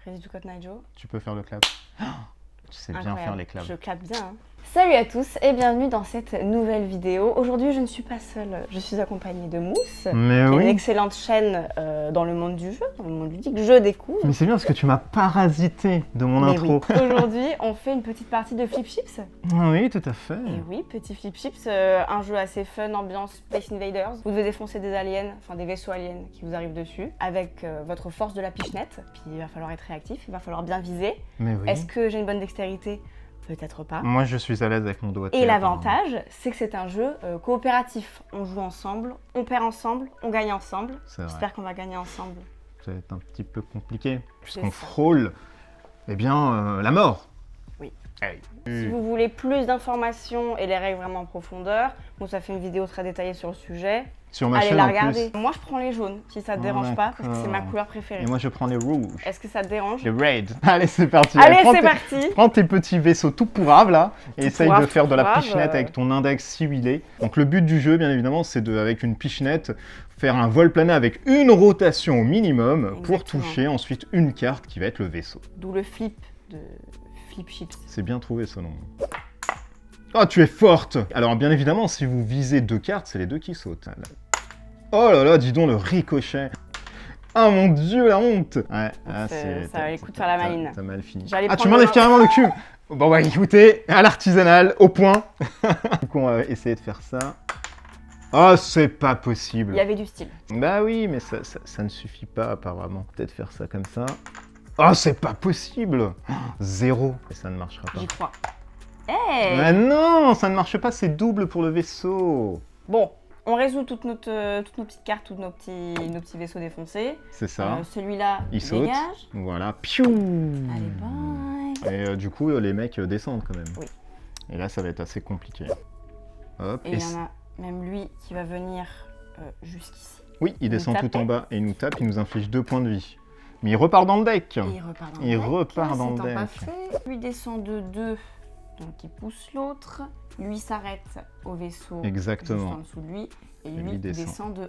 Crazy to Cotton Eye Joe. Tu peux faire le clap. Tu sais bien faire les claps. Je clappe bien. Hein. Salut à tous et bienvenue dans cette nouvelle vidéo. Aujourd'hui, je ne suis pas seule, je suis accompagnée de Mousse, une excellente chaîne dans le monde du jeu, dans le monde ludique. Je découvre. Mais c'est bien parce que tu m'as parasité de mon intro. Oui. Aujourd'hui, on fait une petite partie de Flip Chips. Oui, tout à fait. Et oui, petit Flip Chips, un jeu assez fun, ambiance Space Invaders. Vous devez défoncer des aliens, enfin des vaisseaux aliens qui vous arrivent dessus, avec votre force de la pichenette. Puis il va falloir être réactif, il va falloir bien viser. Mais oui. Est-ce que j'ai une bonne dextérité? Peut-être pas. Moi, je suis à l'aise avec mon doigt. Et l'avantage, c'est que c'est un jeu coopératif. On joue ensemble, on perd ensemble, on gagne ensemble. J'espère qu'on va gagner ensemble. Ça va être un petit peu compliqué, puisqu'on frôle la mort. Oui. Hey. Si vous voulez plus d'informations et les règles vraiment en profondeur, bon, ça fait une vidéo très détaillée sur le sujet. Sur ma Allez chaîne la en regarder. plus. Moi, je prends les jaunes, si ça te dérange pas, parce que c'est ma couleur préférée. Et moi, je prends les rouges. Est-ce que ça te dérange? Les raids. Allez, c'est parti. Allez, c'est parti. Prends tes petits vaisseaux tout pourraves, là, et essaye de faire de la pichenette avec ton index si huilé. Donc, le but du jeu, bien évidemment, c'est de, avec une pichenette, faire un vol plané avec une rotation au minimum pour toucher ensuite une carte qui va être le vaisseau. D'où le flip de Flip Chips. C'est bien trouvé, ce nom. Oh, tu es forte! Alors, bien évidemment, si vous visez deux cartes, c'est les deux qui sautent. Oh là là, dis donc le ricochet. Ah mon dieu, la honte. Ouais, ça va les coups de faire la maline. T'as mal fini. Ah, tu m'enlèves carrément le cul. Bon bah écoutez, à l'artisanal, au point. Du coup, on va essayer de faire ça. Oh, c'est pas possible. Il y avait du style. Bah oui, mais ça ne suffit pas apparemment. Peut-être faire ça comme ça. Oh, c'est pas possible. Zéro. Et ça ne marchera pas. J'y crois. Hey. Ah non, ça ne marche pas, c'est double pour le vaisseau. Bon. On résout toutes nos petites cartes, tous nos petits vaisseaux défoncés. C'est ça. Celui-là, il saute. Dégage. Voilà. Piou. Allez, bye. Et du coup, les mecs descendent quand même. Oui. Et là, ça va être assez compliqué. Hop. Et il y en a même lui qui va venir jusqu'ici. Oui, il descend tout en bas et il nous tape, il nous inflige 2 points de vie. Mais il repart dans le deck. Il repart dans le deck. Pas fait. Lui descend de 2. Donc il pousse l'autre, lui s'arrête au vaisseau juste en dessous de lui, et lui descend de 1.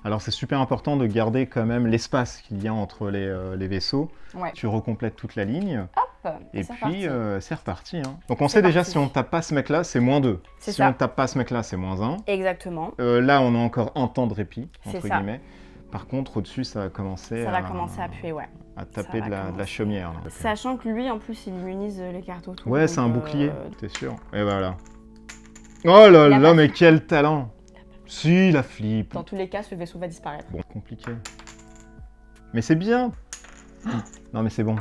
Alors c'est super important de garder quand même l'espace qu'il y a entre les vaisseaux. Ouais. Tu recomplètes toute la ligne, hop, et puis c'est reparti. Hein. Donc on sait déjà si on ne tape pas ce mec-là, c'est -2. Si on ne tape pas ce mec-là, c'est -1. Exactement. Là on a encore un temps de répit, entre guillemets. Par contre, au-dessus, ça va commencer à puer, ouais. À taper de la chaumière. Là. Sachant que lui, en plus, il immunise les cartes autour. Ouais, c'est un bouclier, t'es sûr. Et voilà. Oh là là, mais quel talent! Si, la flip. Dans tous les cas, ce vaisseau va disparaître. Bon, compliqué. Mais c'est bien. Non, mais c'est bon.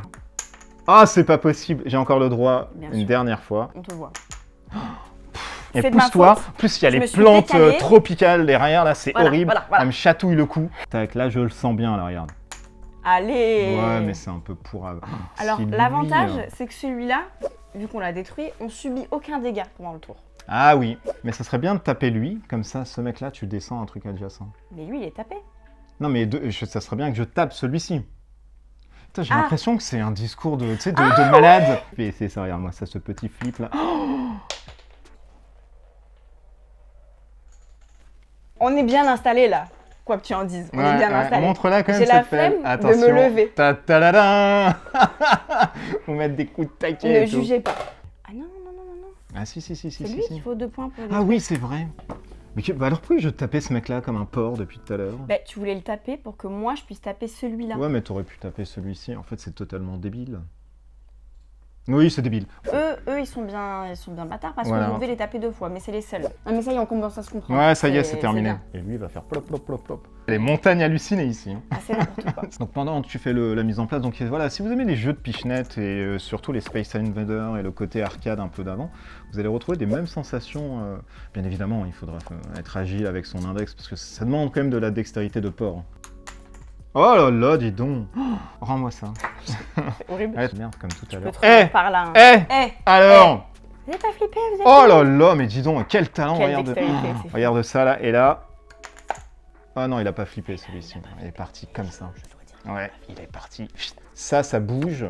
Ah, c'est pas possible. J'ai encore le droit une dernière fois. On te voit. Et pousse-toi, plus il y a les plantes tropicales derrière, là, c'est horrible. Voilà. Elle me chatouille le cou. Tac, là, je le sens bien, là, regarde. Allez! Ouais, mais c'est un peu pourrave. Alors, l'avantage, c'est que celui-là, vu qu'on l'a détruit, on subit aucun dégât pendant le tour. Ah oui, mais ça serait bien de taper lui, comme ça, ce mec-là, tu descends un truc adjacent. Mais lui, il est tapé. Non, mais ça serait bien que je tape celui-ci. J'ai l'impression que c'est un discours de malade. Et c'est ça, regarde-moi, ça, ce petit flip, là. On est bien installé là, quoi que tu en dises. On est bien installé. Montre-la quand même. J'ai la flemme de me lever. Ta-ta-da-da. Faut mettre des coups de taquet. Ne jugez pas. Ah non. Ah si. C'est lui qu'il faut 2 points pour. Ah oui, c'est vrai. Mais alors pourquoi je tapais ce mec-là comme un porc depuis tout à l'heure? Bah, tu voulais le taper pour que moi je puisse taper celui-là. Ouais, mais t'aurais pu taper celui-ci. En fait, c'est totalement débile. Oui, c'est débile. Eux, ils sont bien bâtards parce qu'on devait les taper 2 fois, mais c'est les seuls. Ah, mais ça y est, on commence à se comprendre. Ouais, ça y est, c'est terminé. Et lui, il va faire plop, plop, plop, plop. Les montagnes hallucinées ici. Ah, c'est n'importe quoi. Donc pendant que tu fais la mise en place, donc voilà, si vous aimez les jeux de pichenette et surtout les Space Invaders et le côté arcade un peu d'avant, vous allez retrouver des mêmes sensations. Bien évidemment, il faudra être agile avec son index parce que ça demande quand même de la dextérité de porc. Oh là là, dis donc. Rends-moi ça. C'est horrible. Ouais, merde, comme tout à l'heure. Par là. Alors Vous n'avez pas flippé, vous êtes Oh là là, mais dis donc, quel talent. Quelle regarde ça là, et là. Ah non, il a pas flippé celui-ci. Il est parti comme ça. Ouais, il est parti. Ça bouge.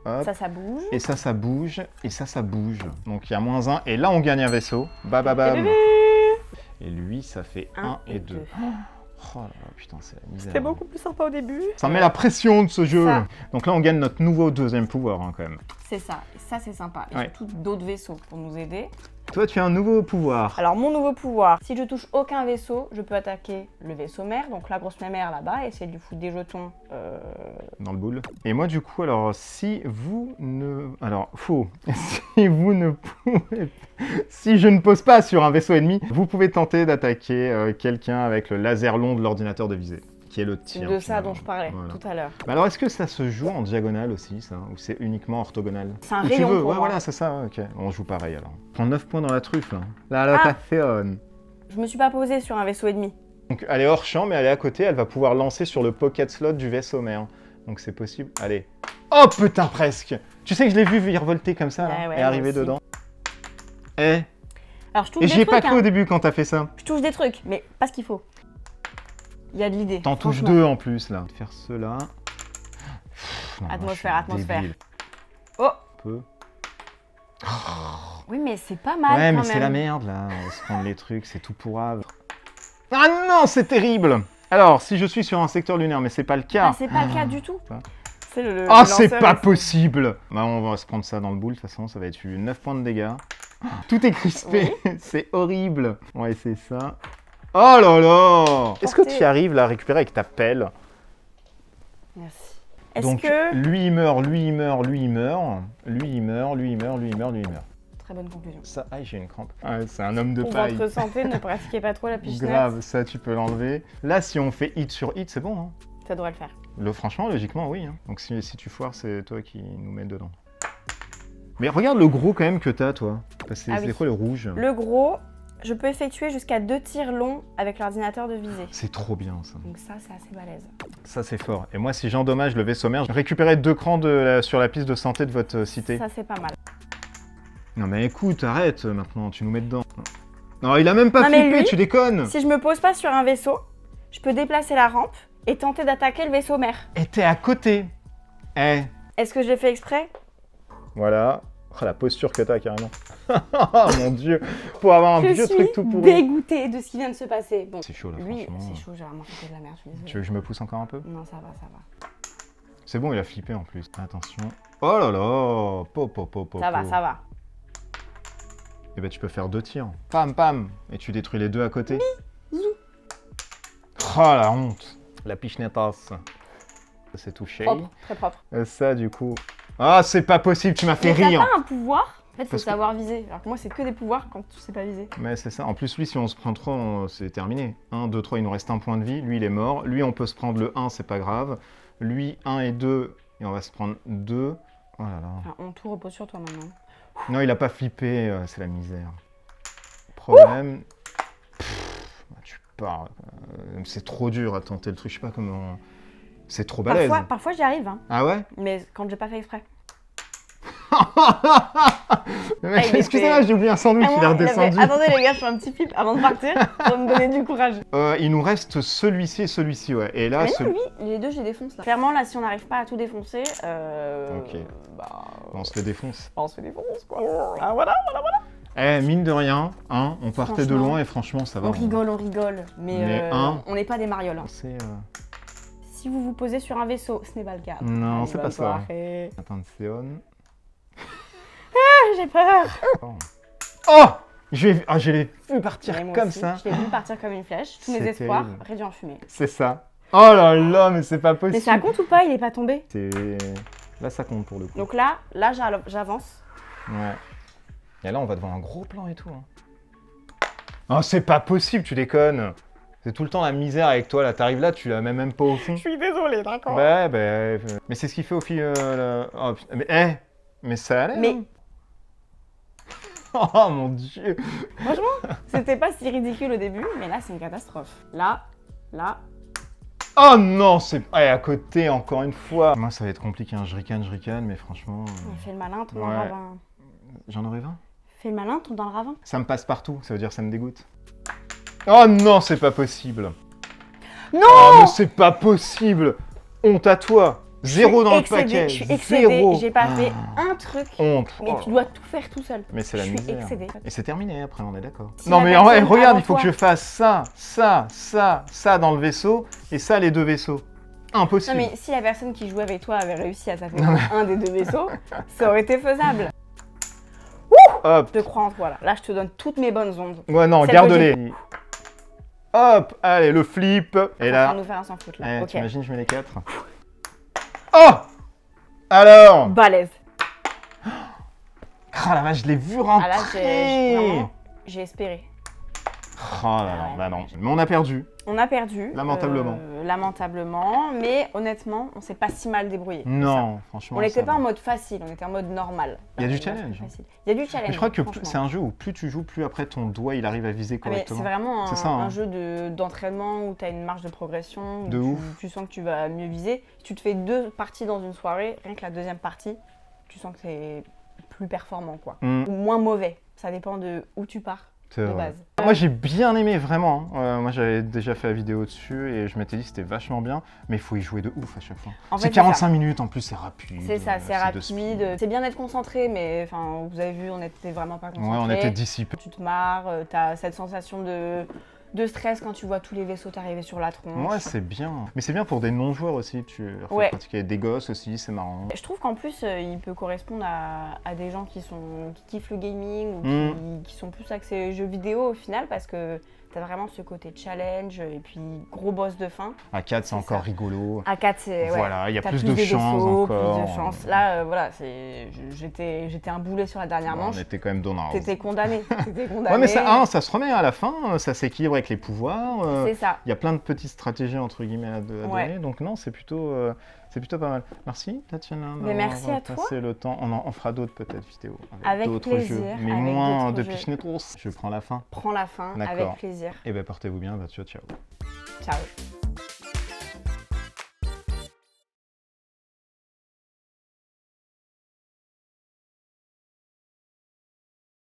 Hop. Ça bouge. Et ça bouge. Et ça bouge. Donc il y a -1. Et là, on gagne un vaisseau. Bam. Et lui, ça fait 1 et 2. Oh là là, putain, c'est la misère. C'était beaucoup plus sympa au début. Ça met la pression de ce jeu. Ça. Donc là, on gagne notre nouveau deuxième pouvoir, hein, quand même. C'est ça, et ça c'est sympa. Et Ouais. surtout d'autres vaisseaux pour nous aider. Toi, tu as un nouveau pouvoir. Alors mon nouveau pouvoir, si je touche aucun vaisseau, je peux attaquer le vaisseau mère, donc la grosse mémère là-bas, et essayer de lui foutre des jetons. Dans le boule. Et moi, du coup, alors, si vous ne... Alors, faux. Si vous ne pouvez... Si je ne pose pas sur un vaisseau ennemi, vous pouvez tenter d'attaquer quelqu'un avec le laser long de l'ordinateur de visée, qui est le tir. de ça finalement. dont je parlais Voilà. tout à l'heure. Mais alors, est-ce que ça se joue en diagonale aussi, ça? Ou c'est uniquement orthogonal? C'est un Où tu rayon veux. pour Ouais, moi. voilà, c'est ça, ouais, ok. On joue pareil, alors. Prends 9 points dans la truffe, là. La location. Je me suis pas posée sur un vaisseau ennemi. Donc, elle est hors champ, mais elle est à côté, elle va pouvoir lancer sur le pocket slot du vaisseau mère. Donc, c'est possible. Allez. Oh, putain, presque! Tu sais que je l'ai vu virevolter comme ça, là, Ouais, ouais, et arriver moi aussi. dedans. Eh, Alors je touche et des j'y ai pas trucs, cru au hein. début quand t'as fait ça. Je touche des trucs, mais pas ce qu'il faut. Il y a de l'idée. T'en touches franchement. 2 en plus, là. Faire cela. Pff, non, moi, Atmosphère, je suis atmosphère. débile. Oh Un peu. oui, mais c'est pas mal Ouais, quand mais c'est même. la merde, là. On va se prendre les trucs, c'est tout pourrave. Ah non, c'est terrible! Alors, si je suis sur un secteur lunaire, mais c'est pas le cas. Ah, c'est pas le cas du tout. Ça. C'est le Ah, c'est lanceur pas ici. possible! Bah, on va se prendre ça dans le boule, de toute façon, ça va être 9 points de dégâts. Tout est crispé, c'est horrible. On va essayer ça. Oh là là! Est-ce que tu y arrives là à récupérer avec ta pelle? Merci. Est-ce Donc, que... lui il meurt, lui il meurt, lui il meurt. Lui il meurt, lui il meurt, lui il meurt, lui il meurt. Très bonne conclusion. Ça, aïe, j'ai une crampe. Ah, c'est un homme de Pour paille. votre santé, ne pratiquez pas trop la pichenette. Grave, ça tu peux l'enlever. Là, si on fait hit sur hit, c'est bon. Hein. Ça devrait le faire. Franchement, logiquement, oui. Hein. Donc si tu foires, c'est toi qui nous mets dedans. Mais regarde le gros quand même que t'as, toi. Parce que Ah c'est oui. quoi le rouge? Le gros, je peux effectuer jusqu'à 2 tirs longs avec l'ordinateur de visée. C'est trop bien, ça. Donc ça, c'est assez balèze. Ça, c'est fort. Et moi, si j'endommage le vaisseau mère, je récupérerai 2 crans sur la piste de santé de votre cité. Ça, c'est pas mal. Non mais écoute, arrête maintenant, tu nous mets dedans. Non, il a même pas Non, mais flippé, lui, tu déconnes. Si je me pose pas sur un vaisseau, je peux déplacer la rampe et tenter d'attaquer le vaisseau mère. Et t'es à côté. Eh, Est-ce que je l'ai fait exprès? voilà. Oh, la posture que t'as, carrément. Oh mon dieu. Pour avoir un Je vieux suis truc tout pourri. dégoûtée de ce qui vient de se passer. Bon, C'est chaud là, lui, franchement. c'est chaud, j'ai vraiment fait de la merde, je suis désolée. Tu veux que je me pousse encore un peu? Non, ça va, ça va. C'est bon, il a flippé en plus. Attention. Oh là là. Ça va, ça va. Et ben tu peux faire 2 tirs. Pam pam. Et tu détruis les 2 à côté. Zou. Oh la honte. La pichnettasse. C'est touché. Propre, très propre. Et ça du coup. Ah c'est pas possible, tu m'as fait Mais rire. t'as pas un pouvoir? En fait, faut Parce que- savoir viser. Alors que moi, c'est que des pouvoirs quand tu sais pas viser. Mais c'est ça. En plus, lui, si on se prend 3, c'est terminé. 1, 2, 3, il nous reste un point de vie. Lui, il est mort. Lui, on peut se prendre le 1, c'est pas grave. Lui, 1 et 2, et on va se prendre 2. Oh là là. Enfin, tout repose sur toi maintenant. Non, il a pas flippé, c'est la misère. Problème. Tu pars. C'est trop dur à tenter le truc. Je sais pas comment. C'est trop balèze. Parfois j'y arrive, hein. Ah ouais? Mais quand j'ai pas fait exprès. Mais il excusez-moi, était- j'ai oublié un sandwich, il est redescendu. Attendez les gars, je fais un petit flip avant de partir pour me donner du courage. Il nous reste celui-ci et celui-ci, ouais. Et là, Mais non, lui, les deux, je les défonce là. Clairement, là, si on n'arrive pas à tout défoncer, Ok. bah, on se le défonce. on se défonce quoi. Ah, voilà. Eh, mine de rien, hein, on partait de Franchement, loin et franchement, ça va. On rigole. Mais, Mais on n'est pas des marioles. Hein. C'est. Si vous vous posez sur un vaisseau, ce n'est pas le cas. Non, Allez, c'est pas bonne ça. soirée. Attention. Ah, j'ai peur. Oh! Je l'ai vu partir Mais moi comme aussi, ça. Je l'ai vu partir comme une flèche. Tous mes C'est espoirs terrible. réduits en fumée. C'est ça. Oh là là, mais c'est pas possible. Mais ça compte ou pas? Il est pas tombé. Là, ça compte pour le coup. Donc là j'avance. Ouais. Et là, on va devant un gros plan et tout. Hein. Oh, c'est pas possible, tu déconnes. C'est tout le temps la misère avec toi. Là, t'arrives là, tu la mets même pas au fond. Je suis désolée, d'accord. Ouais, mais c'est ce qu'il fait au fil. Oh, putain, mais ça allait. Mais- hein. Oh mon dieu. Franchement, c'était pas si ridicule au début, mais là c'est une catastrophe. Là. Oh non, c'est à côté encore une fois. Moi, ça va être compliqué. Hein. Je ricane, mais franchement, Fais le malin, tombe dans le Ouais. ravin. j'en aurais 20. Fais le malin, tombe dans le ravin. Ça me passe partout. Ça veut dire que ça me dégoûte. Oh non, c'est pas possible. Non Oh, mais c'est pas possible. Honte à toi. Zéro dans le excédée, paquet. Je suis excédée, Zéro. j'ai pas fait un truc. Honte. Mais Oh tu là dois tout faire tout seul. Mais c'est la Je suis misère. excédée. Et c'est terminé après, on est d'accord. Si Non la mais en vrai, personne regarde, avant il faut que toi- je fasse ça dans le vaisseau, et ça les deux vaisseaux. Non Impossible. mais si la personne qui jouait avec toi avait réussi à taper Non, un des deux vaisseaux, ça aurait été faisable. Hop. Je te crois en toi là. Là, je te donne toutes mes bonnes ondes. Ouais, non, Celle que garde-les. Hop, allez, le flip. Et On va là, nous faire un sans faute là. eh, Ok. t'imagines, je mets les 4. Oh. Alors. Balèze. Oh la vache, je l'ai vu Ah là, rentrer. vraiment, j'ai espéré. Oh là là, bah non. Mais on a perdu. On a perdu. Lamentablement. Lamentablement, mais honnêtement, on s'est pas si mal débrouillé. Non, franchement. On n'était ça pas va. en mode facile, on était en mode normal. Il y a du Pas challenge. facile. Il y a du challenge. Mais je crois que franchement. c'est un jeu où plus tu joues, plus après ton doigt il arrive à viser Ah, mais correctement. c'est vraiment C'est ça, hein. un jeu d'entraînement où tu as une marge de progression, où De ouf. tu sens que tu vas mieux viser. Si tu te fais 2 parties dans une soirée, rien que la deuxième partie, tu sens que tu es plus performant, quoi. Mm. Ou moins mauvais. Ça dépend de où tu pars C'est de vrai. base. Moi j'ai bien aimé vraiment. Moi j'avais déjà fait la vidéo dessus et je m'étais dit c'était vachement bien, mais il faut y jouer de ouf à chaque fois. En C'est fait, 45 minutes en plus, c'est rapide. C'est ça, c'est de rapide. speed. C'est bien d'être concentré, mais enfin, vous avez vu, on n'était vraiment pas concentré. Ouais, on était dissipés. Tu te marres, tu as cette sensation de stress quand tu vois tous les vaisseaux t'arriver sur la tronche. Ouais, c'est bien. Mais c'est bien pour des non-joueurs aussi. Tu leur fais Ouais. pratiquer des gosses aussi, c'est marrant. Je trouve qu'en plus, il peut correspondre à des gens qui kiffent le gaming ou qui sont plus axés jeux vidéo au final parce que t'as vraiment ce côté challenge et puis gros boss de fin. À 4, c'est C'est encore ça. rigolo. À 4, c'est. Ouais, Voilà, il y a t'as plus de des chance vaisseaux, encore. plus de chance. Là, voilà, j'étais un boulet sur la dernière Bon, manche. on était quand même donnant. T'étais condamné. T'étais condamné. Ouais, mais ça se remet à la fin, ça s'équilibre avec les pouvoirs. C'est ça. Il y a plein de petites stratégies entre guillemets à Ouais. donner, donc non, c'est plutôt pas mal. Merci Tatiana Mais merci d'avoir à toi. passé le temps. On fera d'autres peut-être vidéos Avec d'autres plaisir, jeux, mais avec moins d'autres de jeux. Pichnetros. Je prends la fin. Prends la fin D'accord. avec plaisir. Et ben portez-vous bien, ciao ciao. Ciao.